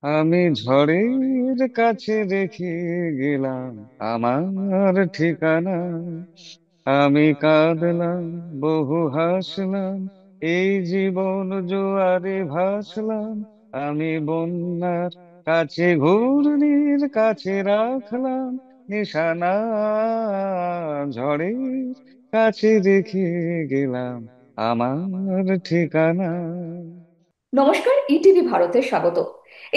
আমি ঝড়ের কাছে রেখে গেলাম আমার ঠিকানা। আমি কাঁদলাম, বহু হাসলাম, এই জীবন জোয়ারে ভাসলাম। আমি বন্যার কাছে, ঘূর্ণির কাছে রাখলাম নিশানা। ঝড়ের কাছে রেখে গেলাম আমার ঠিকানা। নমস্কার, ইটিভি ভারতে স্বাগত।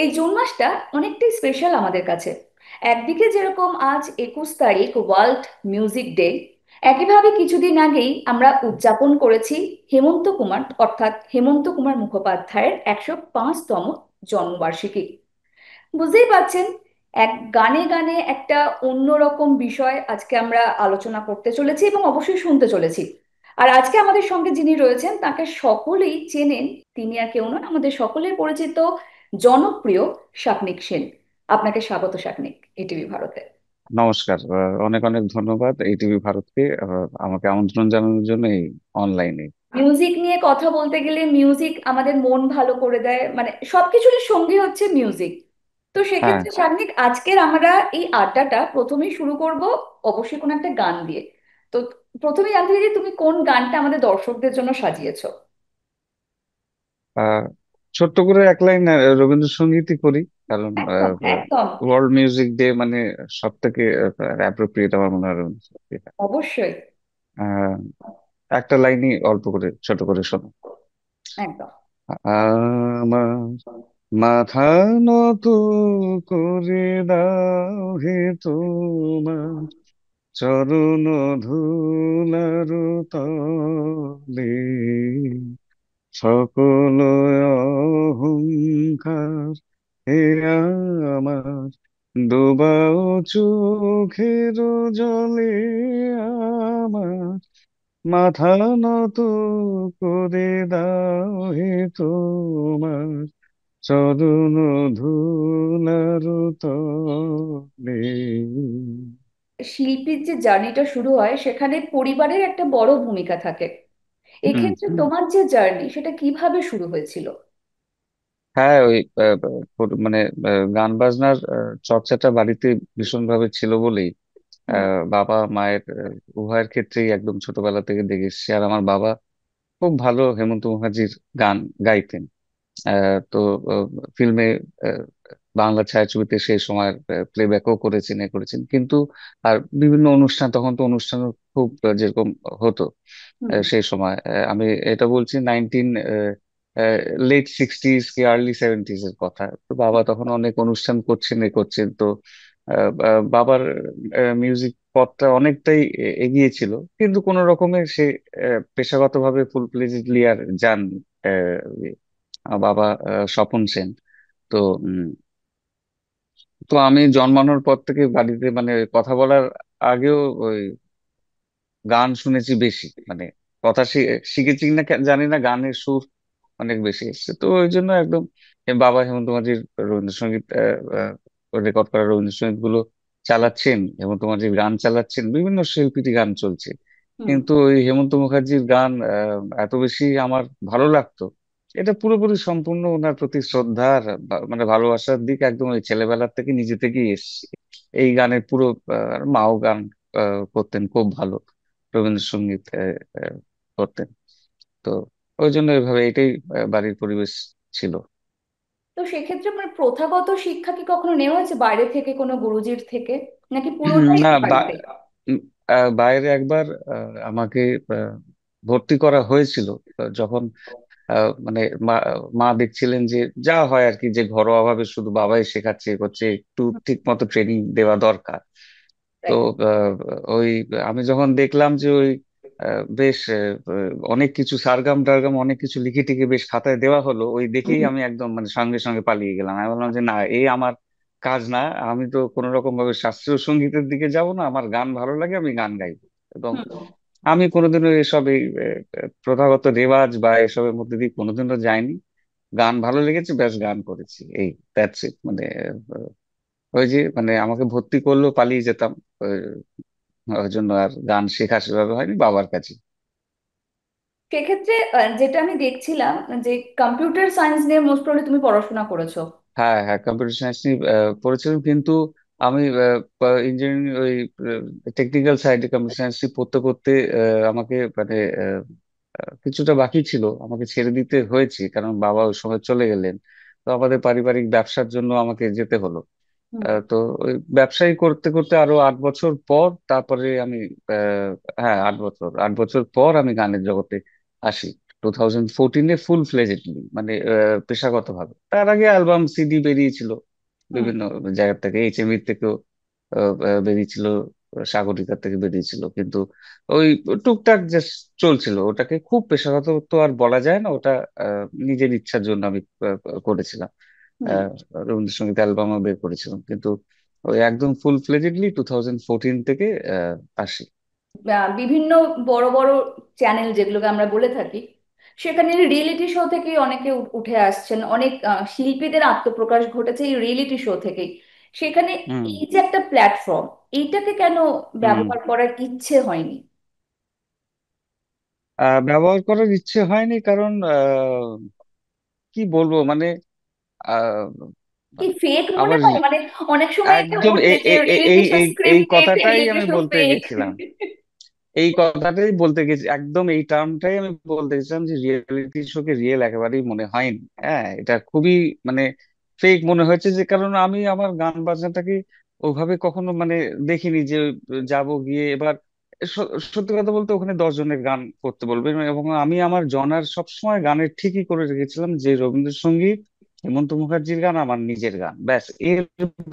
এই জুন মাসটা অনেকটাই স্পেশাল আমাদের কাছে। একদিকে যেরকম আজ 21 তারিখ ওয়ার্ল্ড মিউজিক ডে, একইভাবে কিছুদিন আগেই আমরা উদযাপন করেছি হেমন্ত কুমার অর্থাৎ হেমন্ত কুমার মুখোপাধ্যায়ের 105তম জন্মবার্ষিকী। বুঝতেই পারছেন, এক গানে গানে একটা অন্যরকম বিষয় আজকে আমরা আলোচনা করতে চলেছি এবং অবশ্যই শুনতে চলেছি। আর আজকে আমাদের সঙ্গে যিনি রয়েছেন তাকে সকলেই চেনেন। তিনি আর কেউ নন, আমাদের সকলের পরিচিত জনপ্রিয় শাকনিক সেন। আপনাকে স্বাগত শাকনিক, এটিভি ভারতে। নমস্কার, অনেক অনেক ধন্যবাদ এই টিভি ভারতকে আমাকে আমন্ত্রণ জানানোর জন্য এই অনলাইনে। মিউজিক নিয়ে কথা বলতে গেলে মিউজিক আমাদের মন ভালো করে দেয়, মানে সবকিছুরই সঙ্গী হচ্ছে মিউজিক। তো হ্যাঁ। সেক্ষেত্রে সার্বিক আজকের আমরা এই আড্ডাটা প্রথমেই শুরু করব অবশ্যই কোনো একটা গান দিয়ে। তো প্রথমেই জানতে চাই যে তুমি কোন গানটা আমাদের দর্শকদের জন্য সাজিয়েছো। আহ, ছোট্ট করে এক লাইন রবীন্দ্রসঙ্গীতই করি, কারণ একদম একদম। ওয়ার্ল্ড মিউজিক ডে মানে সব থেকে অ্যাপ্রোপ্রিয়েট আমার মনে হয় রবীন্দ্রসঙ্গীত। অবশ্যই। আহ, একটা লাইনই অল্প করে ছোট করে শোনো। একদম। আমার মাথা নত করে দাও হে তোমার চরণ ধুলার তলে, সকল অহংকার হে আমার ডোবাও চোখের জলে। আমার মাথা নত করে দাও হে তোমার চরণ ধুলার তলে। শিল্পীর যে জার্নিটা শুরু হয় সেখানে পরিবারের একটা বড় ভূমিকা থাকে। হুম। এক্ষেত্রে তোমার যে জার্নি সেটা কিভাবে শুরু হয়েছিল? হ্যাঁ, ওই মানে গান বাজনার চর্চাটা বাড়িতে ভীষণভাবে ছিল বলেই হুম। বাবা মায়ের উভয়ের ক্ষেত্রেই একদম ছোটবেলা থেকে দেখে এসেছি। আর আমার বাবা খুব ভালো হেমন্ত মুখার্জির গান গাইতেন। তো ফিল্মে, বাংলা ছায়াছবিতে সেই সময় প্লেব্যাকও করেছেন, করেছেন কিন্তু। আর বিভিন্ন অনুষ্ঠান, তখন তো অনুষ্ঠান খুব যেরকম হতো হুম। সেই সময়, আমি এটা বলছি 19 লেট 60s কি আর্লি 70s এর কথা। তো বাবা তখন অনেক অনুষ্ঠান করছেন, করছেন তো। বাবার মিউজিক পথটা অনেকটাই এগিয়ে ছিল, কিন্তু কোনো রকমের সে পেশাগতভাবে ফুল ফ্লেজডলি আর যাননি। বাবা স্বপন সেন। তো উম, তো আমি জন্মানোর পর থেকে বাড়িতে মানে কথা বলার আগেও ওই গান শুনেছি বেশি, মানে কথা শিখেছি কিনা জানি না, গানের সুর অনেক বেশি এসছে। তো ওই জন্য একদম বাবা হেমন্ত মাঝির রবীন্দ্রসঙ্গীত রেকর্ড করা রবীন্দ্রসঙ্গীত গুলো চালাচ্ছেন, হেমন্ত মাঝির গান চালাচ্ছেন, বিভিন্ন শিল্পীর গান চলছে। হুম। কিন্তু ওই হেমন্ত মুখার্জির গান এত বেশি আমার ভালো লাগতো। এটা পুরোপুরি সম্পূর্ণ ওনার প্রতি শ্রদ্ধার মানে ভালোবাসার দিক, একদম ওই ছেলেবেলার থেকে নিজে থেকেই এসছে। এই গানের পুরো মাও গান করতেন খুব ভালো, রবীন্দ্রসঙ্গীত করতেন। তো ওই জন্য এভাবে এটাই বাড়ির পরিবেশ ছিল। তো সেক্ষেত্রে মানে প্রথাগত শিক্ষা কি কখনো নেওয়া হয়েছে বাইরে থেকে কোনো গুরুজির থেকে, নাকি পুরোটাই না, বাড়িতে? উম, বাইরে একবার আমাকে আহ, ভর্তি করা হয়েছিল। যখন মানে মা মা দেখছিলেন যে যা হয় আর কি, যে ঘরোয়া ভাবে শুধু বাবাই শেখাচ্ছে, এ করছে, একটু ঠিক মতো ট্রেনিং দেওয়া দরকার। তো রাইট। আহ, ওই আমি যখন দেখলাম যে ওই বেশ অনেক কিছু সারগাম টারগাম অনেক কিছু লিখে টিখে বেশ খাতায় দেওয়া হলো, ওই দেখেই আমি একদম মানে সঙ্গে সঙ্গে পালিয়ে গেলাম। আমি বললাম যে না, এই আমার কাজ না। আমি তো কোনো রকম ভাবে শাস্ত্রীয় সঙ্গীতের দিকে যাব না, আমার গান ভালো লাগে, আমি গান গাইবো। এবং আমি কোনোদিনও এসব এই প্রথাগত রেওয়াজ বা এসবের মধ্যে দিয়ে কোনোদিনও যাইনি। গান ভালো লেগেছে, ব্যাস গান করেছি, এই দ্যাটস ইট। মানে ওই যে মানে আমাকে ভর্তি করলো, পালিয়ে যেতাম। ওই জন্য আর গান শেখা সেভাবে হয়নি বাবার কাছে। সেক্ষেত্রে যেটা আমি দেখছিলাম যে কম্পিউটার সায়েন্স নিয়ে মোস্ট প্রবলি তুমি পড়াশোনা করেছো। হ্যাঁ হ্যাঁ, কম্পিউটার সায়েন্স নিয়ে পড়েছিলাম, কিন্তু আমি ইঞ্জিনিয়ারিং ওই টেকনিক্যাল সাইডে কম্পিউটার সায়েন্স পড়তে পড়তে আমাকে মানে কিছুটা বাকি ছিল, আমাকে ছেড়ে দিতে হয়েছে কারণ বাবা ওই সময় চলে গেলেন। তো আমাদের পারিবারিক ব্যবসার জন্য আমাকে যেতে হলো। হুম। তো ওই ব্যবসায়ী করতে করতে আরো 8 বছর পর তারপরে আমি আহ, হ্যাঁ 8 বছর পর আমি গানের জগতে আসি। 2014-এ ফুল ফ্লেজেডলি, মানে পেশাগত ভাবে। তার আগে অ্যালবাম সিডি বেরিয়েছিল হুম। বিভিন্ন জায়গা থেকে, এইচএমভি থেকেও বেরিয়েছিল, সাগরিকা থেকে বেরিয়েছিল, কিন্তু ওই টুকটাক জাস্ট চলছিল। ওটাকে খুব পেশাগত তো আর বলা যায় না, ওটা নিজের ইচ্ছার জন্য আমি করেছিলাম। হুম। আহ, রবীন্দ্রসঙ্গীত অ্যালবামও বের করেছিলাম, কিন্তু ওই একদম ফুল ফ্লেজেডলি 2014 থেকে আসি। বিভিন্ন বড় বড় চ্যানেল যেগুলোকে আমরা বলে থাকি, সেখানে রিয়েলিটি শো থেকে অনেকে উঠে আসছেন, অনেক শিল্পীদের আত্মপ্রকাশ ঘটেছে এই রিয়েলিটি শো থেকেই। সেখানে হুম এই যে একটা প্ল্যাটফর্ম, এইটাকে কেন হুম। ব্যবহার করার ইচ্ছে হয়নি? ব্যবহার করার ইচ্ছে হয়নি কারণ কি বলবো মানে আহ, কি ফেক মনে আমার হয় মানে? অনেক সময় এটা একদম ওঠে যে রিয়েলিটি এই শো এই এই স্ক্রিপ্টেড, কথাটাই রিয়েলিটি আমি শো বলতে ফেক। গেছিলাম। এই কথাটাই বলতে গেছি, একদম এই টার্মটাই আমি বলতে গেছিলাম যে রিয়েলিটি শোকে রিয়েল একেবারেই মনে হয়নি। হ্যাঁ, এটা খুবই মানে ফেক মনে হয়েছে, যে কারণ আমি আমার গান বাজনাটাকে ওভাবে কখনো মানে দেখিনি যে যাব গিয়ে এবার সত্যি কথা বলতে ওখানে 10 জনের গান করতে বলবে, এবং আমি আমার জনার সবসময় গানের ঠিকই করে রেখেছিলাম যে রবীন্দ্রসঙ্গীত, হেমন্ত মুখার্জির গান আমার নিজের গান, ব্যাস। এর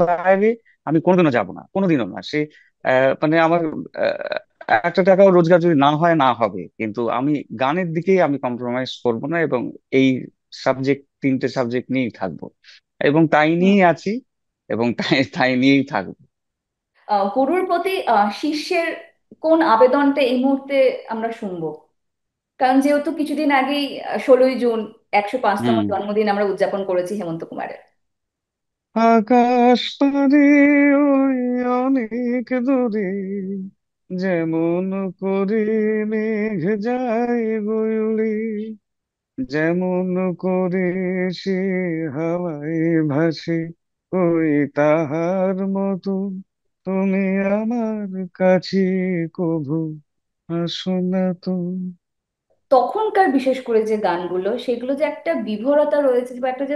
বাইরে আমি কোনোদিনও যাব না, কোনোদিনও না। সে মানে আমার একটা টাকাও রোজগার যদি না হয়, না হবে, কিন্তু আমি গানের দিকেই আমি কম্প্রোমাইজ করব না, এবং এই তিনটে সাবজেক্ট নিয়েই থাকবো, এবং তাই হুম। নিয়েই আছি, এবং তাই তাই নিয়েই থাকবো। গুরুর প্রতি শিষ্যের কোন আবেদনটা এই মুহূর্তে আমরা শুনবো? কারণ যেহেতু কিছুদিন আগেই 16ই জুন 105তম হুম। জন্মদিন আমরা উদযাপন করেছি হেমন্ত কুমারের। আকাশ পারে ওই অনেক দূরে, যেমন করে মেঘ যায় গয়ুলি, যেমন করে সে হাওয়ায় ভাসে, ওই তাহার মতো তুমি আমার কাছে কভু আসো না তো। তখনকার বিশেষ করে যে গানগুলো, সেগুলো যে একটা বিভরতা রয়েছে বা একটা যে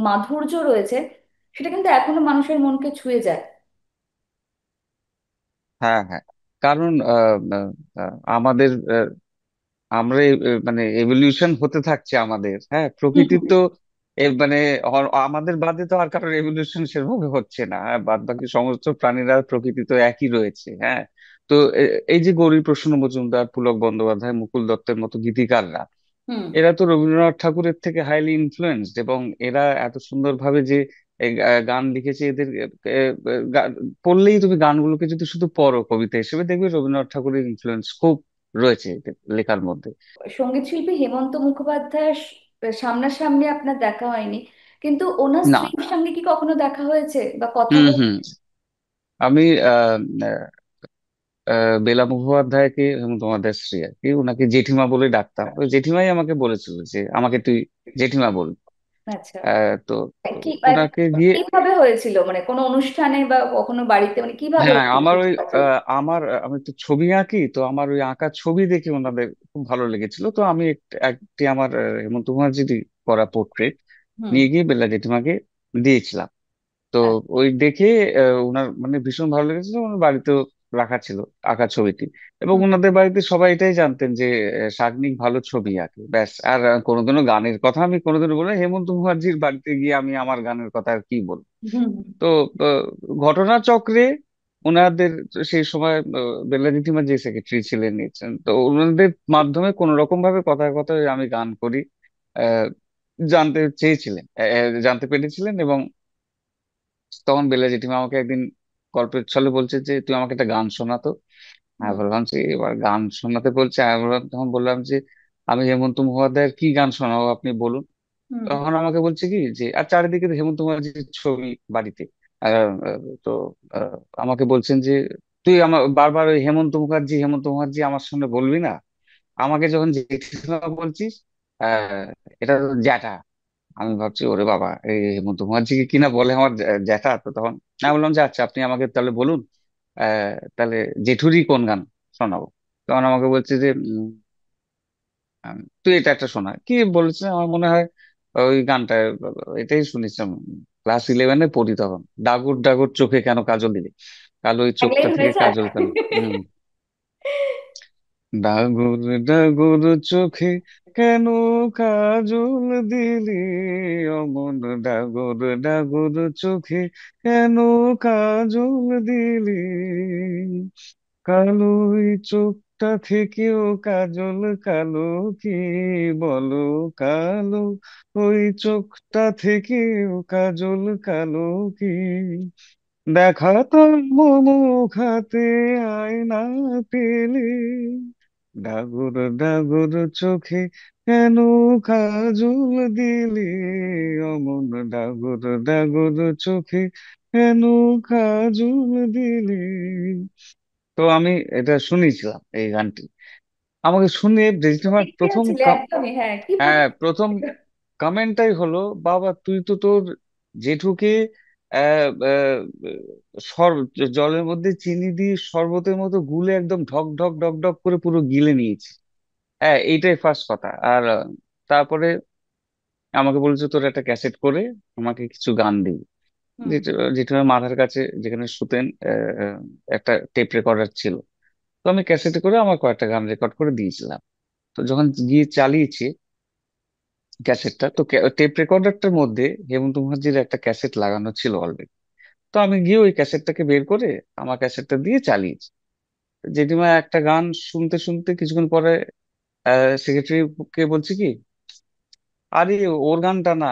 মাধুর্য রয়েছে, সেটা কিন্তু এখনো মানুষের মনকে ছুঁয়ে যায়। হ্যাঁ হ্যাঁ, কারণ আমাদের আমরা মানে এভলিউশন হতে থাকছে আমাদের, হ্যাঁ, হুম। প্রকৃতি হুম। তো মানে আমাদের বাদে তো আর কারোর এভলিউশন সেভাবে হচ্ছে না, হ্যাঁ, বাদ বাকি সমস্ত প্রাণীরা প্রকৃতি তো একই রয়েছে, হ্যাঁ। তো এই যে গৌরীপ্রসন্ন মজুমদার, পুলক বন্দ্যোপাধ্যায়, মুকুল দত্তের মতো গীতিকাররা, হুম। এরা তো রবীন্দ্রনাথ ঠাকুরের থেকে হাইলি ইনফ্লুয়েন্সড, এবং এরা এত সুন্দরভাবে যে এই গান লিখেছে, এদের পড়লেই তুমি গানগুলোকে যদি শুধু পড়ো কবিতা হিসেবে, দেখবে রবীন্দ্রনাথ ঠাকুরের ইনফ্লুয়েন্স খুব রয়েছে এদের লেখার মধ্যে। সঙ্গীত শিল্পী হেমন্ত মুখোপাধ্যায়ের সামনাসামনি আপনার দেখা হয়নি, কিন্তু ওনার না। স্ত্রীর সঙ্গে কি কখনো দেখা হয়েছে বা কথা হুম হয়েছে? হুম। আমি বেলা মুখোপাধ্যায়কে, এবং তোমাদের শ্রী আর কি, ওনাকে জেঠিমা বলে ডাকতাম। ওই জেঠিমাই আমাকে বলেছিল যে আমাকে তুই জেঠিমা বল। আচ্ছা। তো কি ওনাকে গিয়ে, কিভাবে হয়েছিল, মানে কোনো অনুষ্ঠানে বা কখনো বাড়িতে, মানে কিভাবে হ্যাঁ আমার ওই পরিচিতিটা ছিল? আমি তো ছবি আঁকি, তো আমার ওই আঁকা ছবি দেখে ওনাদের খুব ভালো লেগেছিল, তো আমি একটি আমার হেমন্ত মুখার্জির করা পোর্ট্রেট হুম। নিয়ে গিয়ে বেলা জেঠিমাকে দিয়েছিলাম। তো আচ্ছা। ওই দেখে ওনার মানে ভীষণ ভালো লেগেছিল, ওনার বাড়িতেও রাখা ছিল আঁকা ছবিটি, এবং হুম। ওনাদের বাড়িতে সবাই এটাই জানতেন যে সাগ্নিক ভালো ছবি আঁকে, ব্যাস। আর কোনোদিনও গানের কথা আমি কোনোদিনও বলে হেমন্ত মুখার্জির বাড়িতে গিয়ে আমি আমার গানের কথা আর কি বলবো। হুম। তো ঘটনাচক্রে ওনাদের সেই সময় বেলা জেঠিমা যে সেক্রেটারি ছিলেন, নিচ্ছেন, তো ওনাদের মাধ্যমে কোন রকম ভাবে কথায় কথায় আমি গান করি আহ, জানতে চেয়েছিলেন, জানতে পেরেছিলেন, এবং তখন বেলা জেঠিমা আমাকে একদিন গল্পের ছলে বলছে যে তুই আমাকে একটা গান শোনাতো। আমি হুম। বললাম যে এবার গান শোনাতে বলছে, আমি বললাম, তখন বললাম যে আমি হেমন্ত মুখোপাধ্যায়ের কি গান শোনাবো আপনি বলুন। হুম। তখন আমাকে বলছে কি যে, আর চারিদিকে তো হেমন্ত মুখার্জির ছবি বাড়িতে, আহ, তো আহ, আমাকে বলছেন যে তুই আমার বারবার ওই হেমন্ত মুখার্জি হেমন্ত মুখার্জি আমার সঙ্গে বলবি না, আমাকে যখন জেঠিমা বলছিস, আহ এটা তো জ্যাঠা, আমি ভাবছি ওরে বাবা, এই হেমন্ত মুখার্জিকে কিনা বলে আমার জ্যাঠা। তো তখন আমি বললাম যে আচ্ছা আপনি আমাকে তাহলে বলুন, তাহলে জেঠুরই কোন গান শোনাবো। তখন আমাকে বলছে যে তুই এটা একটা শোনা। কি বলেছে আমার মনে হয় ওই গানটা, এটাই শুনেছিলাম, ক্লাস 11-এ পড়ি তখন। ডাগর ডাগর চোখে কেন কাজল দিলে, কালো ওই চোখটা লাইন থেকে হয়েছে। কাজল কেন। হম। ডাগর ডাগর চোখে কেন কাজল দিলি, অমন ডাগর ডাগর চোখে কেন কাজল দিলি, কালো ওই চোখটা থেকেও কাজল কালো কি, বলো কালো ওই চোখটা থেকেও কাজল কালো কি, দেখা তোর মুখাতে আয়না পেলে, ডাগর ডাগর চোখে কেন কাজল দিলি, অমন ডাগর ডাগর চোখে কেন কাজল দিলি। তো আমি এটা শুনেছিলাম এই গানটি। আমাকে শুনে আমার প্রতিক্রিয়া ছিল একদমই, হ্যাঁ, কি হ্যাঁ, প্রথম প্রতিক্রিয়া? কমেন্টটাই হলো, বাবা তুই তো তোর জেঠুকে আহ, আহ, জলের মধ্যে চিনি দিয়ে শরবতের মতো গুলে একদম ঢক ঢক ঢক ঢক করে পুরো গিলে নিয়েছি। হ্যাঁ, এইটাই ফার্স্ট কথা। আর তারপরে আমাকে বলেছে তোর একটা ক্যাসেট করে আমাকে কিছু গান দিবি। হুম। যেটা যেটা আমার মাথার কাছে যেখানে শুতেন, একটা টেপ রেকর্ডার ছিল। তো আমি ক্যাসেটে করে আমার কয়েকটা গান রেকর্ড করে দিয়েছিলাম। তো যখন গিয়ে চালিয়েছি ক্যাসেটটা, তো টেপ রেকর্ডারটার মধ্যে হেমন্ত মুখার্জির একটা ক্যাসেট লাগানো ছিল অলরেডি। তো আমি গিয়ে ওই ক্যাসেটটাকে বের করে আমার ক্যাসেটটা দিয়ে চালিয়েছি। জেঠিমা একটা গান শুনতে শুনতে কিছুক্ষণ পরে সেক্রেটারি কে বলছি কি, আরে ওর গানটা না,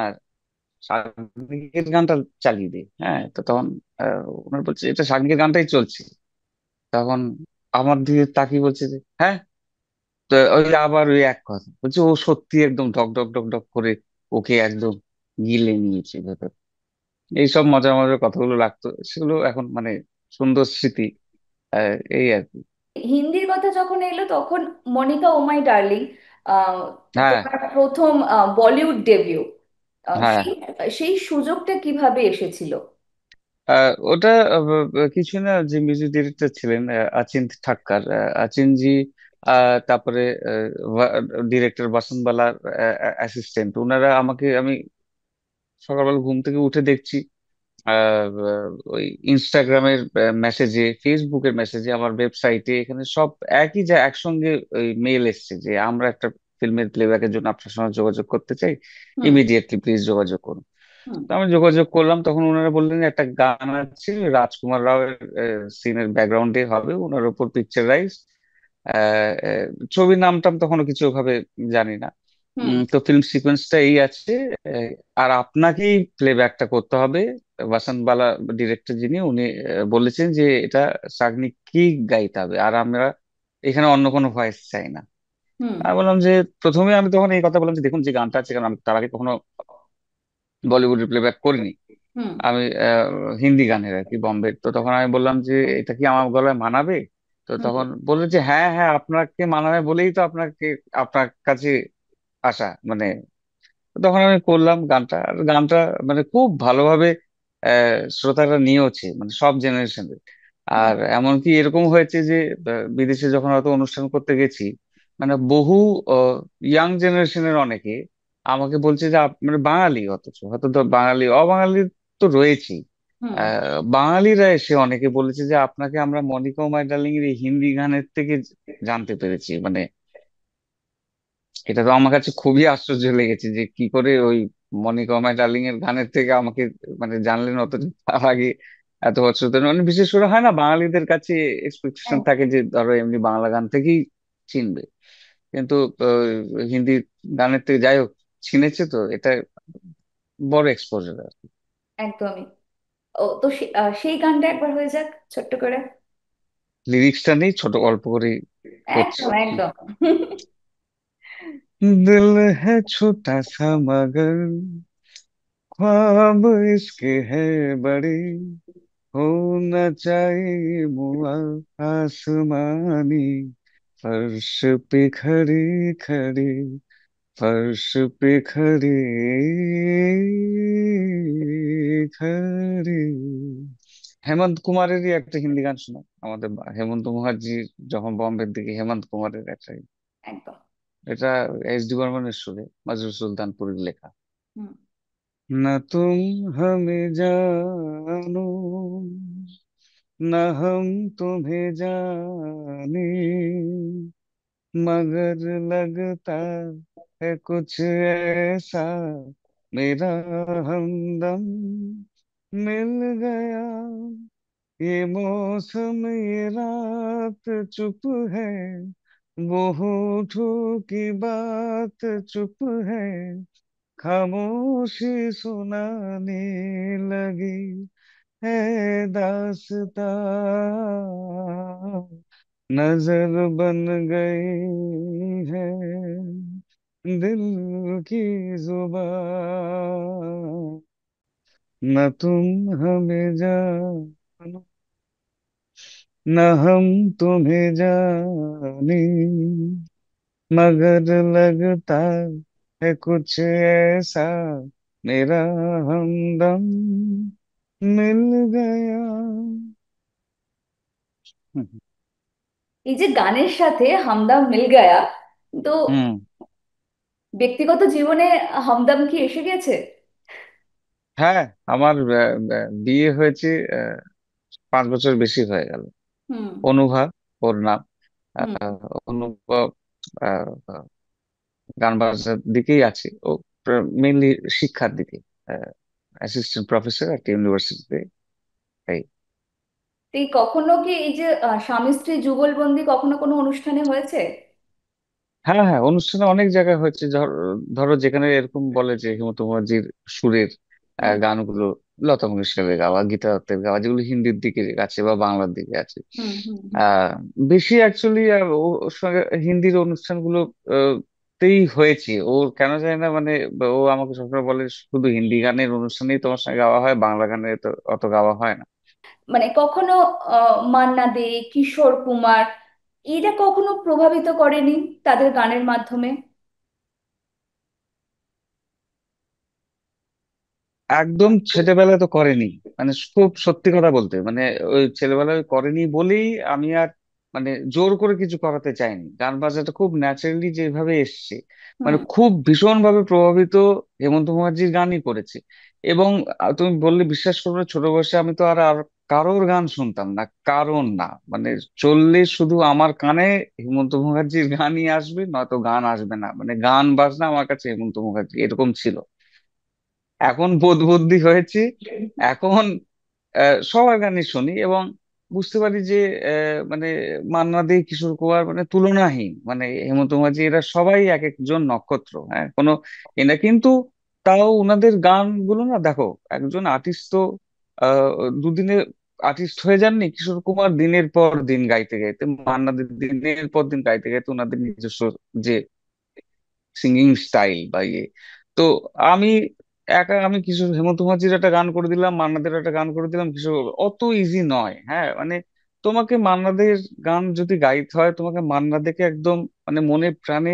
শাগনিকের গানটা চালিয়ে দে। হ্যাঁ, তো তখন ওনার বলছে এটা শাগনিকের গানটাই চলছে। তখন আমার দিকে তাকিয়ে বলছে যে হ্যাঁ। তো ওই আবার ওই এক কথা বলছে, ও সত্যি একদম ঢক ঢক ঢক ঢক করে ওকে একদম গিলে নিয়েছে ভেতর। এইসব মজার মজার কথাগুলো লাগতো, সেগুলো এখন মানে সুন্দর স্মৃতি। এই আর কি। হিন্দির কথা যখন এলো তখন মনিকা ও মাই ডার্লিং, হ্যাঁ, তোমার প্রথম বলিউড ডেবিউ, হ্যাঁ। সেই সেই সুযোগটা কিভাবে এসেছিল? ওটা কিছু না, যে মিউজিক ডিরেক্টর ছিলেন অচিন্ত ঠাক্কর, অচিন জি, তারপরে ডিরেক্টর বাসন বালার অ্যাসিস্ট্যান্ট, ওনারা আমাকে, আমি সকালবেলা ঘুম থেকে উঠে দেখছি ওই ইনস্টাগ্রামের মেসেজে, ফেসবুকের মেসেজে, আমার ওয়েবসাইটে, এখানে সব একই যা একসঙ্গে ওই মেল এসছে যে আমরা একটা ফিল্মের প্লেব্যাকের জন্য আপনার সঙ্গে যোগাযোগ করতে চাই, হুম। ইমিডিয়েটলি প্লিজ যোগাযোগ করুন। হুম। তো আমি যোগাযোগ করলাম, তখন ওনারা বললেন একটা গান আছে রাজকুমার রাওয়ের সিনের ব্যাকগ্রাউন্ডে হবে, ওনার উপর পিকচারাইজ, ছবির নাম টাম তখনও কিছু ওভাবে জানি না। হুম। তো ফিল্ম সিকোয়েন্সটা এই আছে, আহ, আর আপনাকেই প্লেব্যাকটা করতে হবে। বাসন্ত বালা ডিরেক্টর যিনি, উনি বলেছেন যে এটা সাগনিক কি গাইতে হবে, আর আমরা এখানে অন্য কোনো ভয়েস চাই না। হুম। আমি বললাম যে, প্রথমে আমি তখন এই কথা বললাম যে দেখুন যে গানটা আছে, কারণ আমি তার আগে কখনো বলিউডের প্লেব্যাক করিনি। হুম। আমি হিন্দি গানের আর কি, বম্বে। তো তখন আমি বললাম যে এটা কি আমার গলায় মানাবে। তো হুম। তখন বললো যে হ্যাঁ হ্যাঁ, আপনাকে মানাবে বলেই তো আপনাকে আপনার কাছে আসা মানে। তখন আমি করলাম গানটা, আর গানটা মানে খুব ভালোভাবে শ্রোতারা নিয়েওছে, মানে সব জেনারেশনের। হুম। আর এমনকি এরকম হয়েছে যে বিদেশে যখন হয়তো অনুষ্ঠান করতে গেছি, মানে বহু ইয়াং জেনারেশনের অনেকে আমাকে বলছে যে মানে বাঙালি, অথচ হয়তো তো বাঙালি অবাঙালি তো রয়েছেই, হুম। বাঙালিরা এসে অনেকে বলেছে যে আপনাকে আমরা মনিকা ও মাই ডার্লিং এর এই হিন্দি গানের থেকে জানতে পেরেছি। মানে এটা তো আমার কাছে খুবই আশ্চর্য লেগেছে যে কি করে ওই মনিকা মাই ডার্লিং এর গানের থেকে আমাকে মানে জানলেন, অত তার আগে এত বছর ধরে। মানে বিশেষ করে হয় না বাঙালিদের কাছে এক্সপেকটেশন থাকে একদম। যে ধরো এমনি বাংলা গান থেকেই চিনবে, কিন্তু হিন্দি গানের থেকে যাই হোক চিনেছে। তো এটা বড় এক্সপোজার আর কি। একদমই। ও তো সেই গানটা একবার হয়ে যাক ছোট্ট করে। লিরিক্সটা নেই, ছোট অল্প করে করছি। একদম একদম। दिल है छोटा सा मगर ख्वाब इसके है बड़ी, होना चाहिए मुआ आसमानी, फर्श पे खड़ी खड़ी फर्श पे खड़ी खड़ी। হেমন্ত কুমারেরই একটা হিন্দি গান শোনো আমাদের, হেমন্ত মুখার্জি যখন বম্বের দিকে, হেমন্ত কুমারের একটা, একদম। এটা এস ডি বর্মনের সুরে, নজরুল সুলতানপুরের লেখা। হুম। न तुम हमें जानो, न हम तुम्हें जाने, मगर लगता है कुछ ऐसा, मेरा हमदम मिल गया। ये मौसम ये रात चुप है, वो होठों की बात चुप है, खामोशी सुनाने लगी है दास्तां, नजर बन गई है दिल की जुबान। न तुम हमें जानो, न हम तुम्हें जाने, मगर लगता है कुछ ऐसा, मेरा हमदम मिल गया। এই যে গানের সাথে হামদাম মিল গায়া, তো হুম। ব্যক্তিগত জীবনে হামদাম কি এসে গেছে? হ্যাঁ, আমার বিয়ে হয়েছে, আহ, 5 বছর বেশি হয়ে গেল। হুম। অনুভা ওর নাম। হুম। অনুভব আহ, গান বাজনার দিকেই আছে ও, মেইনলি শিক্ষার দিকে, অ্যাসিস্ট্যান্ট প্রফেসর একটা ইউনিভার্সিটিতে। তাই। তো এই কখনো কি এই যে স্বামী স্ত্রী যুগলবন্দি কখনো কোনো অনুষ্ঠানে হয়েছে? হ্যাঁ হ্যাঁ, অনুষ্ঠানে অনেক জায়গায় হচ্ছে। ধরো যেখানে এরকম বলে যে হেমন্ত মুখার্জির সুরের হুম। গানগুলো, লতা মঙ্গেশকরের গাওয়া, গীতা দত্তের গাওয়া, যেগুলো হিন্দির দিকে আছে বা বাংলার দিকে আছে, হুম। হুম। হুম। আহ বেশি অ্যাকচুয়ালি ওর সঙ্গে হিন্দির অনুষ্ঠানগুলো তেই হয়েছে। ওর কেন জানি না, মানে ও আমাকে সবসময় বলে শুধু হিন্দি গানের অনুষ্ঠানেই তোমার সঙ্গে গাওয়া হয়, বাংলা গানে তো অত গাওয়া হয় না। মানে কখনো মান্না দে, কিশোর কুমার, এরা কখনো প্রভাবিত করেনি তাদের গানের মাধ্যমে? একদম ছেলেবেলায় তো করেনি, মানে খুব সত্যি কথা বলতে, মানে ওই ছেলেবেলায় করেনি বলেই আমি আর মানে জোর করে কিছু করাতে চাইনি। গান বাজাটা খুব ন্যাচারালি যেভাবে এসছে, মানে হুম। খুব ভীষণ ভাবে প্রভাবিত হেমন্ত মুখার্জির গানই করেছে। এবং তুমি বললে বিশ্বাস করবে না, ছোট বয়সে আমি তো আর কারোর গান শুনতাম না, কারণ না, মানে চললে শুধু আমার কানে হেমন্ত মুখার্জির গানই আসবে, নয়তো গান আসবে না, মানে গান বাজনা আমার কাছে হেমন্ত মুখার্জি, এরকম ছিল। এখন বোধ বুদ্ধি হয়েছে, এখন সবার গানই শুনি এবং বুঝতে পারি যে মানে মান্না দে, কিশোর কুমার মানে তুলনাহীন, মানে হেমন্ত মুখার্জি, এরা সবাই এক একজন নক্ষত্র। হ্যাঁ, কোনো এনা কিন্তু তাও ওনাদের গানগুলো না, দেখো, একজন আর্টিস্ট তো আহ দুদিনে আর্টিস্ট হয়ে যাননি। কিশোর কুমার দিনের পর দিন গাইতে গাইতে, মান্না দে দিনের পর দিন গাইতে গাইতে ওনাদের নিজস্ব যে সিঙ্গিং স্টাইল বা ইয়ে। তো আমি আমি কিছু হেমন্ত মুখার্জির একটা গান করে দিলাম, মান্নাদের একটা গান করে দিলাম, কিছু অত ইজি নয়। হ্যাঁ, মানে তোমাকে মান্নাদের গান যদি গাইতে হয়, তোমাকে মান্নাদেরকে একদম মানে মনে প্রাণে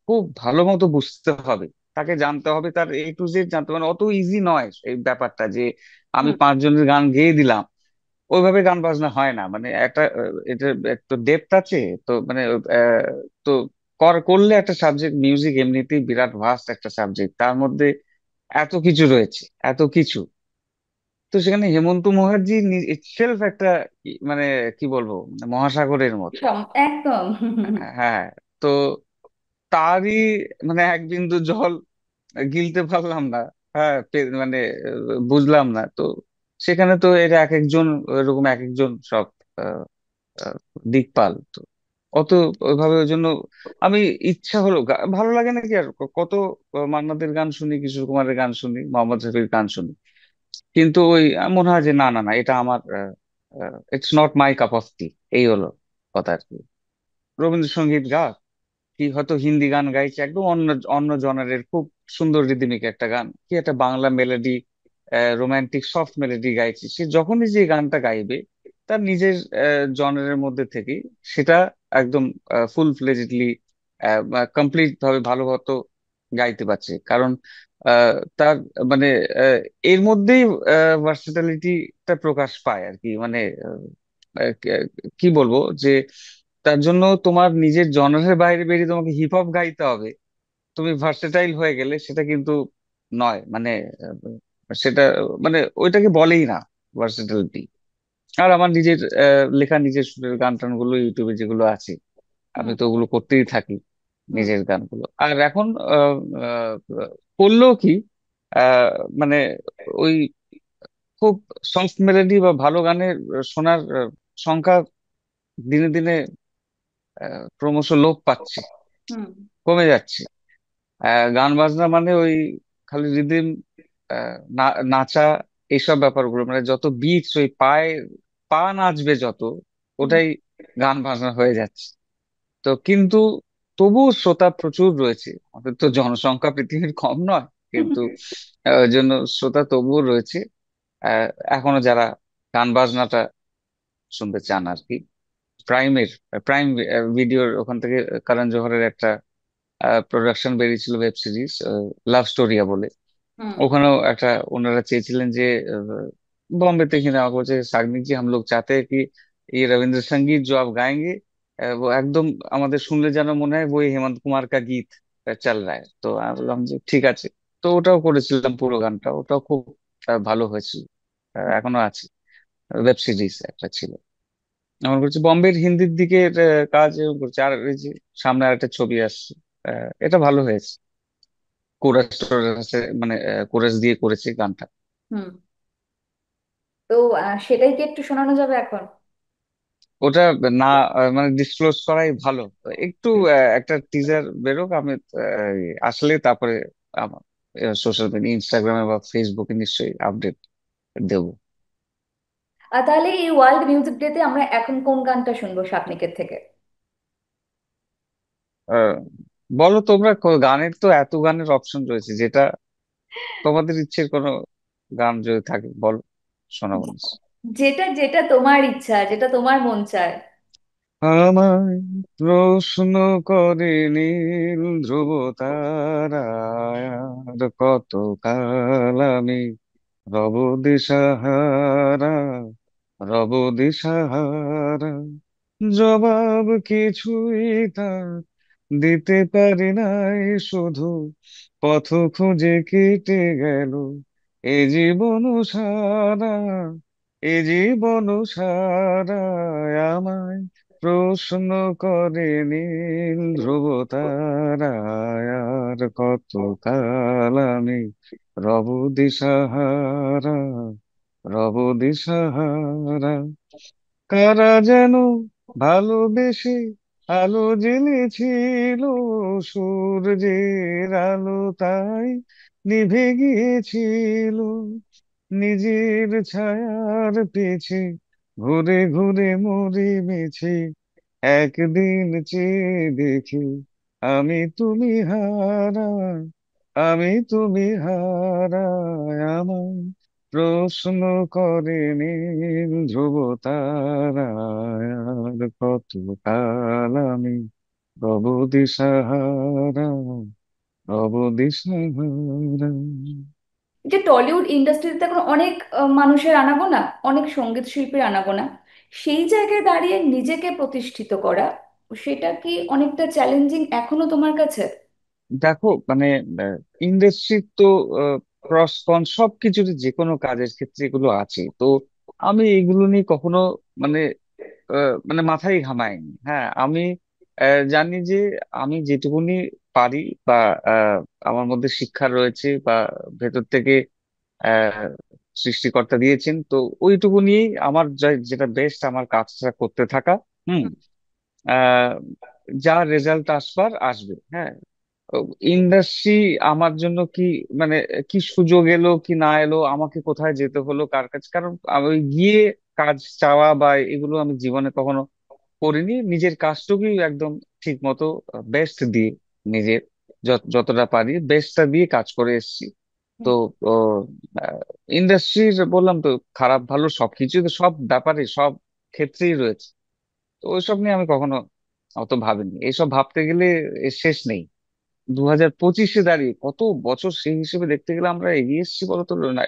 খুব ভালো মতো বুঝতে হবে, তাকে জানতে হবে, তার A to Z জানতে হবে। মানে অত ইজি নয় এই ব্যাপারটা যে আমি হুম। 5 জনের গান গেয়ে দিলাম, ওইভাবে গান বাজনা হয় না। মানে একটা এটা একটা ডেপথ আছে। তো মানে আহ, তো করলে একটা সাবজেক্ট, মিউজিক এমনিতেই বিরাট ভাস্ট একটা সাবজেক্ট, তার মধ্যে এত কিছু রয়েছে, এত কিছু। তো সেখানে হেমন্ত মুখার্জি ইটসেলফ একটা মানে কি বলবো, মানে মহাসাগরের মতো। একদম। হ্যাঁ। তো তারই মানে এক বিন্দু জল গিলতে পারলাম না। হ্যাঁ, মানে বুঝলাম না তো। সেখানে তো এটা এক একজন এরকম, এক একজন সব আহ, দিকপাল তো, অত ওইভাবে ওই জন্য আমি ইচ্ছা হলো ভালো লাগে নাকি আর কত মান্নাদের গান শুনি, কিশোর কুমারের গান শুনি, মোহাম্মদ রফির গান শুনি, কিন্তু ওই মনে হয় যে না না না, এটা আমার it's not my cup of tea. এই হলো কথা আর কি। রবীন্দ্রসঙ্গীত গা, কি হয়তো হিন্দি গান গাইছে একদম অন্য অন্য জনারের, খুব সুন্দর রিদিমিক একটা গান, কি একটা Bangla melody, romantic soft melody গাইছে, সে যখনই যে গানটা গাইবে তার নিজের জনারের মধ্যে থেকে সেটা একদম ফুল ফ্লেজডলি কমপ্লিট ভাবে ভালো মতো গাইতে পারছে, কারণ তার মানে এর মধ্যেই ভার্সিটালিটিটা প্রকাশ পায় আর কি। মানে আহ, আহ, কি বলবো যে তার জন্য তোমার নিজের জনরের বাইরে বেরিয়ে তোমাকে হিপ হপ গাইতে হবে, তুমি ভার্সেটাইল হয়ে গেলে সেটা কিন্তু নয়। মানে সেটা মানে ওইটাকে বলেই না ভার্সেটালিটি। আর আমার নিজের লেখা নিজের সুরের গান টান গুলো ইউটিউবে যেগুলো আছে, আমি হুম তো ওগুলো করতেই থাকি, হুম নিজের গানগুলো। আর এখন আহ, আহ, করলেও কি আহ, মানে ওই খুব সফট মেলোডি বা ভালো গানের শোনার সংখ্যা দিনে দিনে ক্রমশ লোপ পাচ্ছে, হুম কমে যাচ্ছে। গান বাজনা মানে ওই খালি রিদিম, নাচা, এইসব ব্যাপারগুলো, মানে যত বিটস ওই পায়ে, পা নাচবে যত, হুম ওটাই গান বাজনা হয়ে যাচ্ছে। তো কিন্তু তবুও শ্রোতা প্রচুর রয়েছে, আমাদের তো জনসংখ্যা পৃথিবীর কম নয়, কিন্তু ওই জন্য শ্রোতা তবুও রয়েছে আহ, এখনো যারা গান বাজনাটা শুনতে চান আর কি। প্রাইমের প্রাইম ভিডিওর ওখান থেকে করণ জোহরের একটা প্রোডাকশন বেরিয়েছিল, ওয়েব সিরিজ লাভ স্টোরিয়া বলে। হুম ওখানেও একটা ওনারা চেয়েছিলেন যে बॉम्बे থেকে আমাকে বলছে सागनिक जी हम लोग चाहते हैं कि ये रविंद्र संगीत जो आप गाएंगे वो एकदम আমাদের শুনলে যেন মনে হয় वही हेमंत कुमार का गीत चल रहा है। তো আমি বললাম যে ঠিক আছে। তো ওটাও করেছিলাম, পুরো গানটা, ওটাও খুব ভালো হয়েছিল। এখনো আছে, ওয়েব সিরিজ একটা ছিল। এমন করছে বম্বের হিন্দির দিকে কাজ এরকম করছে। আর এই যে সামনে আরেকটা ছবি আসছে, এটা ভালো হয়েছে। কোরাস টোরাস আছে, মানে কোরাস দিয়ে করেছে গানটা। হুম। তো সেটাই কি একটু শোনানো যাবে এখন? ওটা না মানে ডিসক্লোজ করাই ভালো। তো একটু একটা টিজার বেরোক, আমি আসলে তারপরে আমার সোশ্যাল মিডিয়া, ইনস্টাগ্রামে বা ফেসবুকে নিশ্চয়ই আপডেট দেবো। আর তাহলে এই ওয়ার্ল্ড মিউজিক ডেতে আমরা এখন কোন গানটা শুনবো শাপনিকের থেকে? আহ, বলো তোমরা, গানের তো এত গানের অপশন রয়েছে, যেটা তোমাদের ইচ্ছের কোনো গান যদি থাকে বলো, শোনাবো নিশ্চয়ই। যেটা যেটা তোমার ইচ্ছা, যেটা তোমার মন চায়। আমায় প্রশ্ন করে নীল ধ্রুব তারায়, আর কত কাল আমি রব দিশাহারা, রব দিশাহারা, জবাব কিছুই তার দিতে পারি নাই, শুধু পথ খুঁজে কেটে গেল এ জীবন সারা, এ জীবন সারা। আমায় প্রশ্ন করে নীল ধ্রুব তারায়, আর কত কাল আমি রব দিশাহারা, রব দিশাহারা। কারা যেন ভালোবেসে আলো জ্বেলেছিল, সূর্যের আলো তাই নিভে গিয়েছিল, নিজের ছায়ার পেছে ঘুরে ঘুরে মরে মিছে, একদিন চেয়ে দেখি আমি তুমি হারা, আমি তুমি হারা। আমায় প্রশ্ন করে নীল ধ্রুব তারায়, আর কত কাল আমি রব দিশাহারা, রব দিশাহারা। যে টলিউড ইন্ডাস্ট্রিতে এখন অনেক মানুষের আনাগোনা, অনেক সঙ্গীত শিল্পীর আনাগোনা, সেই জায়গায় দাঁড়িয়ে নিজেকে প্রতিষ্ঠিত করা, সেটা কি অনেকটা চ্যালেঞ্জিং এখনো তোমার কাছে? দেখো মানে ইন্ডাস্ট্রি তো প্রস কন সবকিছুর, যে কোনো কাজের ক্ষেত্রে এগুলো আছে। তো আমি এগুলো নিয়ে কখনো মানে মানে মাথায় ঘামাইনি। হ্যাঁ, আমি জানি যে আমি যেটুকুনি পারি বা আহ, আমার মধ্যে শিক্ষা রয়েছে বা ভেতর থেকে আহ, সৃষ্টিকর্তা দিয়েছেন, তো ওইটুকু নিয়েই আমার যেটা বেস্ট, আমার কাজটা করতে থাকা। হুম। হুম আহ, যা রেজাল্ট আসবার আসবে। হ্যাঁ, ইন্ডাস্ট্রি আমার জন্য কি মানে কি সুযোগ এলো কি না এলো, আমাকে কোথায় যেতে হলো কার কাছে, কারণ আমি ওই গিয়ে কাজ চাওয়া বা এগুলো আমি জীবনে কখনো করিনি। নিজের কাজটুকুই একদম ঠিক মতো বেস্ট দিয়ে, নিজের যতটা পারি বেস্টটা দিয়ে কাজ করে এসেছি। তো হুম। ইন্ডাস্ট্রির বললাম তো, খারাপ ভালো সবকিছু তো সব ব্যাপারে সব ক্ষেত্রেই রয়েছে। তো ওইসব নিয়ে আমি কখনো অত ভাবিনি, এইসব ভাবতে গেলে এর শেষ নেই। 2025-এ দাঁড়িয়ে কত বছর সেই হিসেবে দেখতে গেলে আমরা এগিয়ে এসেছি বলতো না?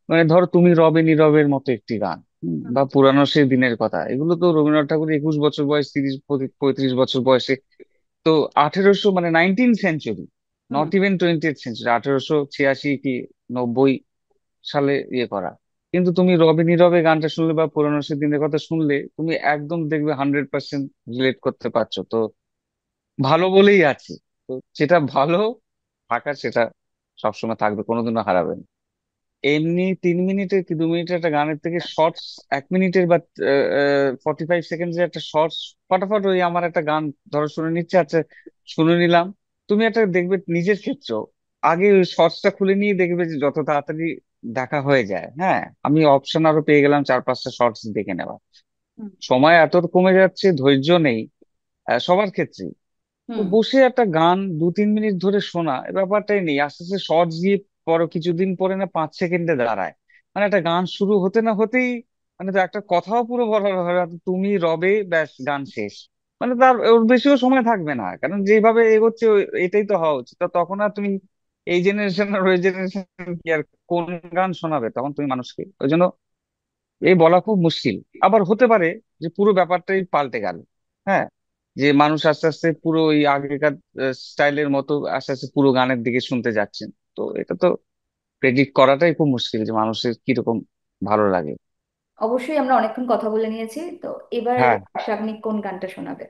মানে ধরো তুমি রবে নীরবের মতো একটি গান, হুম বা পুরানো সেই দিনের কথা, এগুলো তো রবীন্দ্রনাথ ঠাকুর 21 বছর বয়স, 35 বছর বয়সে, তো 1800 মানে 19th century, hmm not even 20th century, 1886 কি 90 সালে ইয়ে করা। কিন্তু তুমি রবি নীরবে গানটা শুনলে বা পুরানো সেই দিনের কথা শুনলে তুমি একদম দেখবে 100% রিলেট করতে পারছো। তো ভালো বলেই আছে। তো যেটা ভালো থাকার সেটা সবসময় থাকবে, কোনোদিনও হারাবে না। এমনি 3 মিনিটের কি 2 মিনিটের একটা গানের থেকে শর্টস, 1 মিনিটের বা 45 সেকেন্ডের একটা শর্টস, ফটাফট ওই আমার একটা গান ধরো শুনে নিচ্ছে, আচ্ছা শুনে নিলাম। তুমি একটা দেখবে নিজের ক্ষেত্রেও আগে ওই শর্টসটা খুলে নিয়ে দেখবে যে যত তাড়াতাড়ি দেখা হয়ে যায়। হ্যাঁ, আমি অপশন আরো পেয়ে গেলাম 4-5টা শর্টস দেখে নেওয়া। হুম সময় এত কমে যাচ্ছে, ধৈর্য নেই সবার ক্ষেত্রে। তো হুম বসে একটা গান 2-3 মিনিট ধরে শোনা, এ ব্যাপারটাই নেই। আস্তে আস্তে শর্টস গিয়ে পরে কিছুদিন পরে না 5 সেকেন্ডে দাঁড়ায়। মানে একটা গান শুরু হতে না হতেই মানে তো একটা কথাও পুরো বলার হয় না, তো তুমি রবে ব্যাস গান শেষ। মানে তার ওর বেশিও সময় থাকবে না, কারণ যেভাবে এগোচ্ছে এটাই তো হওয়া উচিত। তো তখন আর তুমি এই জেনারেশন আর ওই জেনারেশন কি আর কোন গান শোনাবে তখন তুমি মানুষকে? ওই জন্য এই বলা খুব মুশকিল। আবার হতে পারে যে পুরো ব্যাপারটাই পাল্টে গেল। হ্যাঁ, যে মানুষ আস্তে আস্তে পুরো ওই আগেকার স্টাইলের মতো আস্তে আস্তে পুরো গানের দিকে শুনতে যাচ্ছেন। তো এটা তো প্রেডিক্ট করাটাই খুব মুশকিল যে মানুষের কিরকম ভালো লাগে। অবশ্যই আমরা অনেকক্ষণ কথা বলে নিয়েছি, তো এবার হ্যাঁ, আপনি কোন গানটা শোনাবে?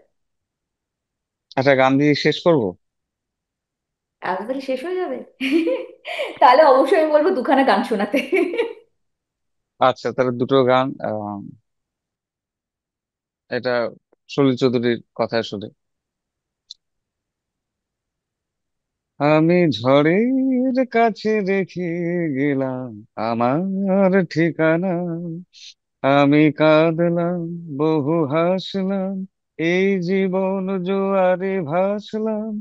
একটা গান দিয়ে শেষ করব। এত তাড়াতাড়ি শেষ হয়ে যাবে? তাহলে অবশ্যই আমি বলবো দুখানা গান শোনাতে। আচ্ছা, তাহলে দুটো গান, এটা সলিল চৌধুরীর কথায় শুনে। আমি ঝড়ের কাছে রেখে গেলাম আমার ঠিকানা, আমি কাঁদলাম, বহু হাসলাম, এই জীবন জোয়ারে ভাসলাম,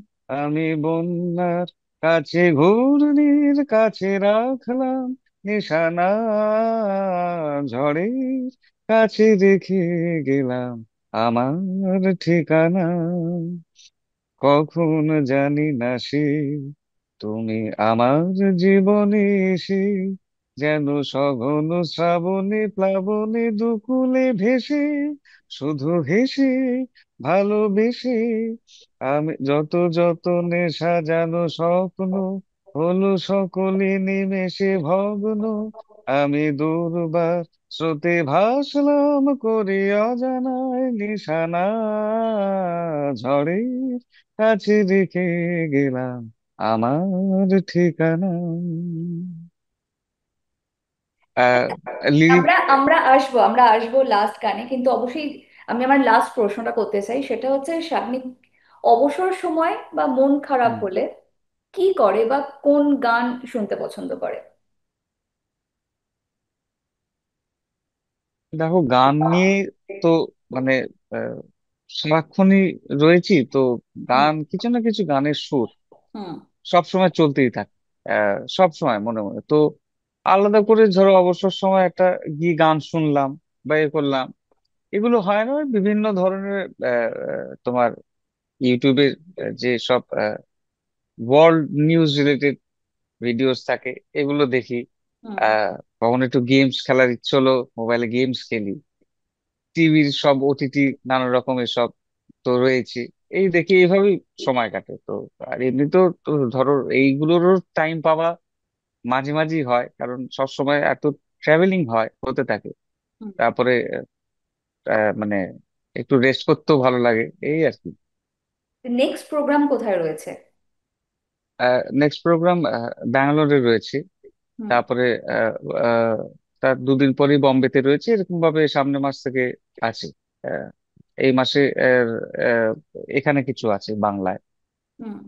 আমি বন্যার কাছে ঘূর্ণির কাছে রাখলাম নিশানা, ঝড়ের কাছে রেখে গেলাম আমার ঠিকানা, কখন জানি না সে তুমি আমার জীবনে এসে যেন সঘন শ্রাবণে প্লাবনে দুকুলে ভেসে, শুধু হেসে ভালোবেসে, আমি যত যতনে সাজানো স্বপ্ন হলো সকলে নিমেষে ভগ্ন, আমি দুর্বার স্রোতে ভাসলাম করে অজানায় নিশানা, ঝড়ের কাছে রেখে গেলাম আমার ঠিকানা। আহ লিরিক। আমরা আমরা আসবো, আমরা আসবো লাস্ট গানে, কিন্তু অবশ্যই আমি আমার লাস্ট প্রশ্নটা করতে চাই, সেটা হচ্ছে শাগনিক অবসর সময় বা মন খারাপ হলে কি করে বা কোন গান শুনতে পছন্দ করে? দেখো, গান নিয়ে তো মানে আহ, সারাক্ষণই রয়েছি তো। হুম গান, কিছু না কিছু গানের সুর হুম সব সময় চলতেই থাকে, সব সময় মনে মনে। তো আলাদা করে ধরো অবসর সময় একটা গিয়ে গান শুনলাম বা এ করলাম, এগুলো হয় না। ওই বিভিন্ন ধরনের তোমার ইউটিউবের যে সব ওয়ার্ল্ড নিউজ রিলেটেড ভিডিওস থাকে, এগুলো দেখি। হুম কখনো একটু গেমস খেলার ইচ্ছে হলো, মোবাইলে গেমস খেলি। টিভির সব ওটিটি নানা রকমের সব তো রয়েছে, এই দেখি এইভাবেই সময় কাটে। তো আর এমনি তো তো ধরো এইগুলোরও টাইম পাওয়া মাঝে মাঝেই হয়, কারণ সব সময় এত ট্রাভেলিং হয় হতে থাকে। হুম। তারপরে মানে একটু রেস্ট করতেও ভালো লাগে, এই আর কি। নেক্সট প্রোগ্রাম কোথায় রয়েছে? নেক্সট প্রোগ্রাম ব্যাঙ্গালোরে রয়েছে। হুম তারপরে আহ, আহ, তার 2 দিন পরেই বম্বেতে রয়েছে, এরকম ভাবে সামনের মাস থেকে আছে। আহ, এই মাসে আহ, এখানে কিছু আছে বাংলায়, হুম।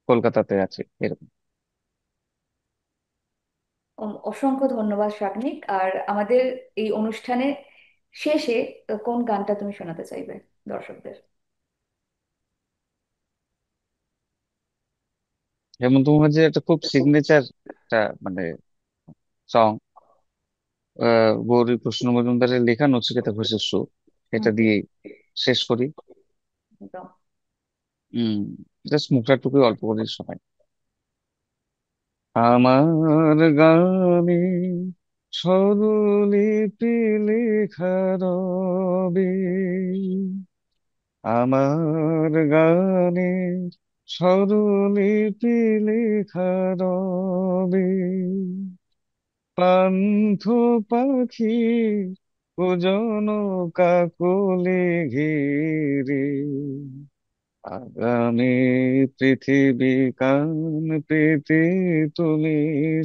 কলকাতাতে আছে এরকম। অসংখ্য ধন্যবাদ শাগনিক। আর আমাদের এই অনুষ্ঠানে শেষে কোন গানটা তুমি শোনাতে চাইবে দর্শকদের? হেমন্ত মুখার্জির একটা খুব সিগনেচার একটা মানে সং, গৌরী প্রসন্ন মজুমদারের লেখা, নচিকেতা ঘোষের সুর, হুম এটা দিয়ে শেষ করি। একদম। হম, জাস্ট মুখটা টুকু অল্প করে শোনাই। আমার গানে স্বরলিপি লেখা রবে, আমার গানে স্বরলিপি লেখা রবে, পান্থ পাখি কুজন কাকলি ঘিরে, আগামী পৃথিবী কান পেতে তুমি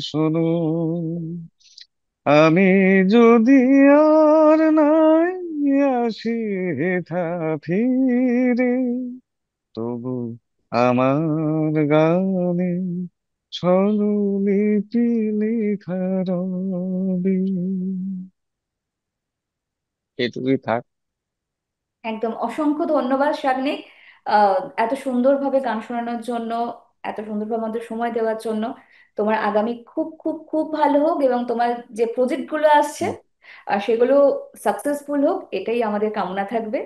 শোনো, আমি যদি আর নাই আসি হেথা ফিরে, তবু আমার গানে স্বরলিপি লেখা রবে। এটুকুই থাক। একদম অসংখ্য ধন্যবাদ শাগনিক, এত সুন্দরভাবে গান শোনানোর জন্য, এত সুন্দরভাবে আমাদের সময় দেওয়ার জন্য। তোমার আগামী খুব খুব খুব ভালো হোক, এবং তোমার যে প্রজেক্টগুলো আসছে সেগুলো সাকসেসফুল হোক, এটাই আমাদের কামনা থাকবে।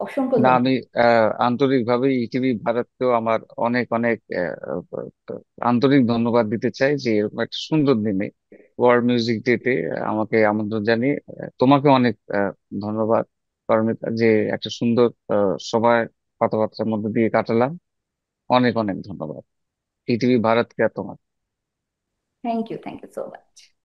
অসংখ্য না, আমি ধন্যবাদ। আন্তরিকভাবে ইটিভি ভারতকেও আমার অনেক অনেক আন্তরিক ধন্যবাদ দিতে চাই যে এরকম একটা সুন্দর দিনে, ওয়ার্ল্ড মিউজিক ডে তে আমাকে আমন্ত্রণ জানিয়ে, তোমাকে অনেক ধন্যবাদ পারমিতা, যে একটা সুন্দর সময় কথাবার্তার মধ্যে দিয়ে কাটালাম। অনেক অনেক ধন্যবাদ ইটিভি ভারতকে আর তোমাকে। Thank you, thank you so much.